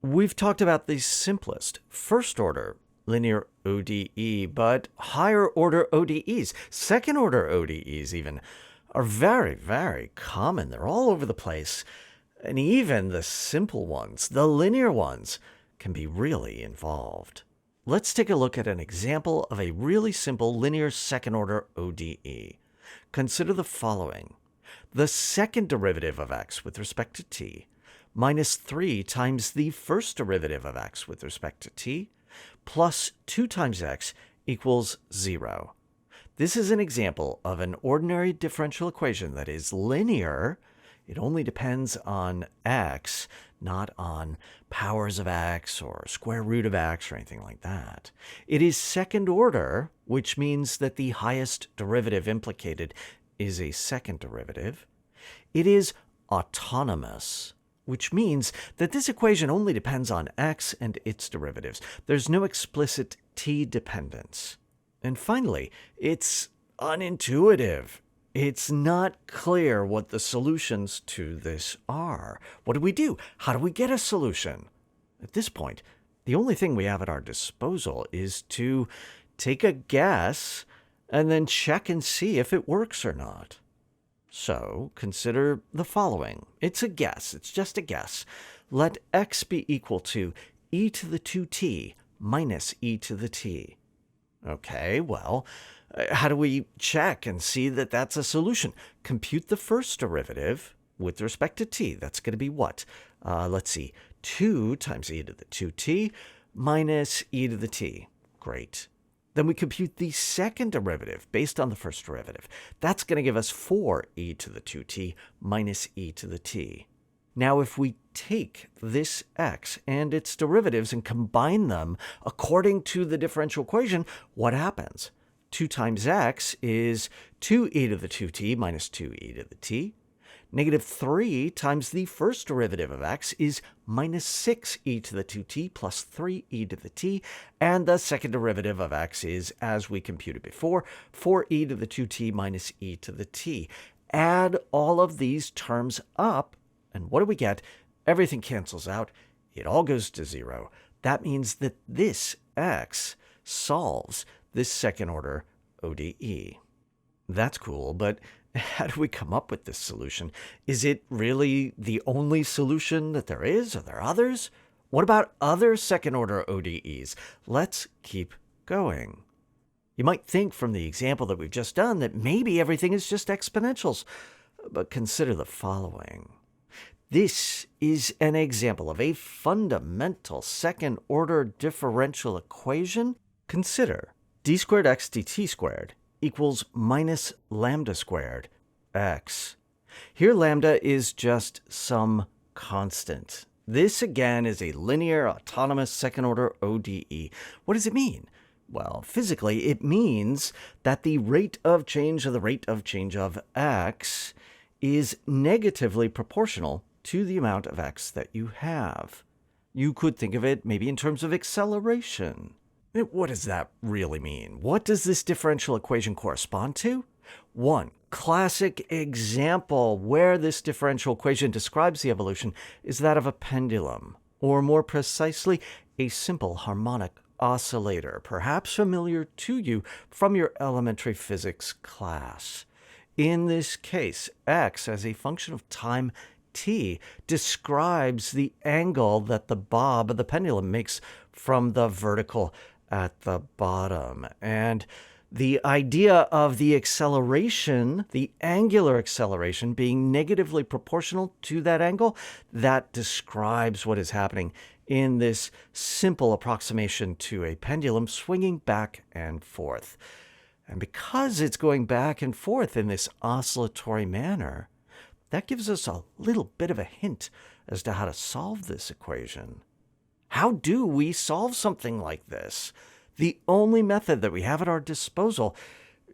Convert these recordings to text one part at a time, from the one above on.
We've talked about the simplest first-order linear ODE, but higher-order ODEs, second-order ODEs even, are very, very common. They're all over the place. And even the simple ones, the linear ones, can be really involved. Let's take a look at an example of a really simple linear second-order ODE. Consider the following. The second derivative of x with respect to t minus 3 times the first derivative of x with respect to t plus 2 times x equals 0. This is an example of an ordinary differential equation that is linear. It only depends on x, not on powers of x or square root of x or anything like that. It is second order, which means that the highest derivative implicated is a second derivative. It is autonomous, which means that this equation only depends on x and its derivatives. There's no explicit t dependence. And finally, it's unintuitive. It's not clear what the solutions to this are. What do we do? How do we get a solution? At this point, the only thing we have at our disposal is to take a guess and then check and see if it works or not. So consider the following. It's a guess. It's just a guess. Let x be equal to e to the 2t minus e to the t. Okay, well, how do we check and see that that's a solution? Compute the first derivative with respect to t. That's going to be what? Let's see. 2 times e to the 2t minus e to the t. Great. Then we compute the second derivative based on the first derivative. That's going to give us 4e to the 2t minus e to the t. Now, if we take this x and its derivatives and combine them according to the differential equation, what happens? 2 times x is 2e to the 2t minus 2e to the t. Negative 3 times the first derivative of x is minus 6e to the 2t plus 3e to the t. And the second derivative of x is, as we computed before, 4e to the 2t minus e to the t. Add all of these terms up, and what do we get? Everything cancels out. It all goes to 0. That means that this x solves this second-order ODE. That's cool, but how do we come up with this solution? Is it really the only solution that there is? Are there others? What about other second-order ODEs? Let's keep going. You might think from the example that we've just done that maybe everything is just exponentials, but consider the following. This is an example of a fundamental second-order differential equation. Consider d squared x dt squared equals minus lambda squared x. Here lambda is just some constant. This again is a linear autonomous second-order ODE. What does it mean? Well, physically it means that the rate of change of x is negatively proportional to the amount of x that you have. You could think of it maybe in terms of acceleration. What does that really mean? What does this differential equation correspond to? One classic example where this differential equation describes the evolution is that of a pendulum, or more precisely, a simple harmonic oscillator, perhaps familiar to you from your elementary physics class. In this case, x as a function of time t describes the angle that the bob of the pendulum makes from the vertical at the bottom. And the idea of the acceleration, the angular acceleration, being negatively proportional to that angle, that describes what is happening in this simple approximation to a pendulum swinging back and forth. And because it's going back and forth in this oscillatory manner, that gives us a little bit of a hint as to how to solve this equation. How do we solve something like this? The only method that we have at our disposal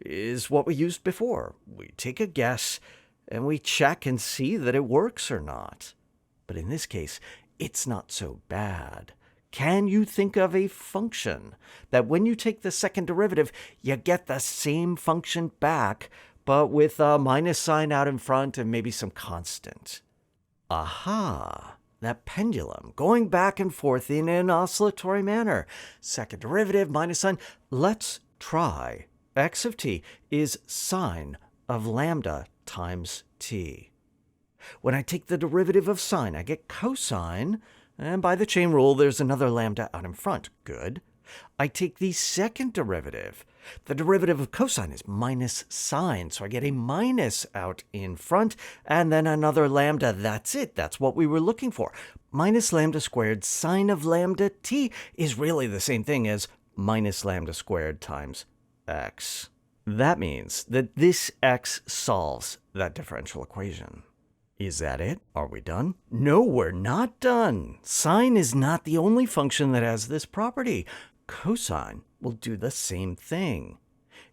is what we used before. We take a guess and we check and see that it works or not. But in this case, it's not so bad. Can you think of a function that when you take the second derivative, you get the same function back, but with a minus sign out in front and maybe some constant? Aha! that pendulum, going back and forth in an oscillatory manner. Second derivative minus sine. Let's try. X of t is sine of lambda times t. When I take the derivative of sine, I get cosine, and by the chain rule, there's another lambda out in front. Good. I take the second derivative. The derivative of cosine is minus sine, so I get a minus out in front, and then another lambda. That's it. That's what we were looking for. Minus lambda squared sine of lambda t is really the same thing as minus lambda squared times x. That means that this x solves that differential equation. Is that it? Are we done? No, we're not done. Sine is not the only function that has this property. Cosine will do the same thing.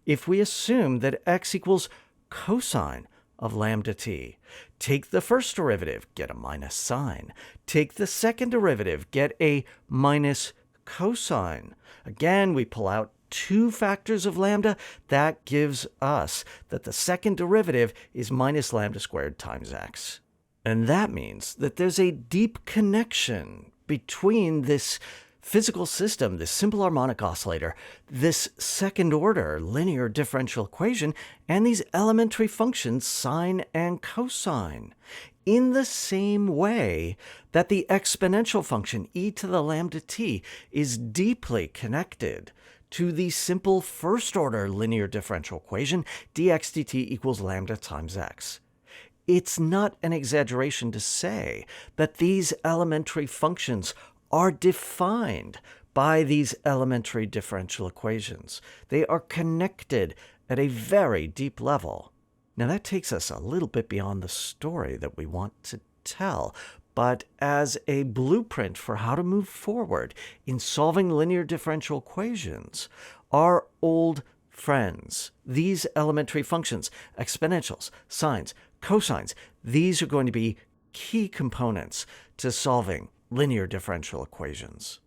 If we assume that x equals cosine of lambda t, take the first derivative, get a minus sine. Take the second derivative, get a minus cosine. Again, we pull out two factors of lambda. That gives us that the second derivative is minus lambda squared times x. And that means that there's a deep connection between this physical system, this simple harmonic oscillator, this second order linear differential equation, and these elementary functions sine and cosine, in the same way that the exponential function e to the lambda t is deeply connected to the simple first order linear differential equation dx dt equals lambda times x. It's not an exaggeration to say that these elementary functions are defined by these elementary differential equations. They are connected at a very deep level. Now that takes us a little bit beyond the story that we want to tell, but as a blueprint for how to move forward in solving linear differential equations, our old friends, these elementary functions, exponentials, sines, cosines, these are going to be key components to solving linear differential equations.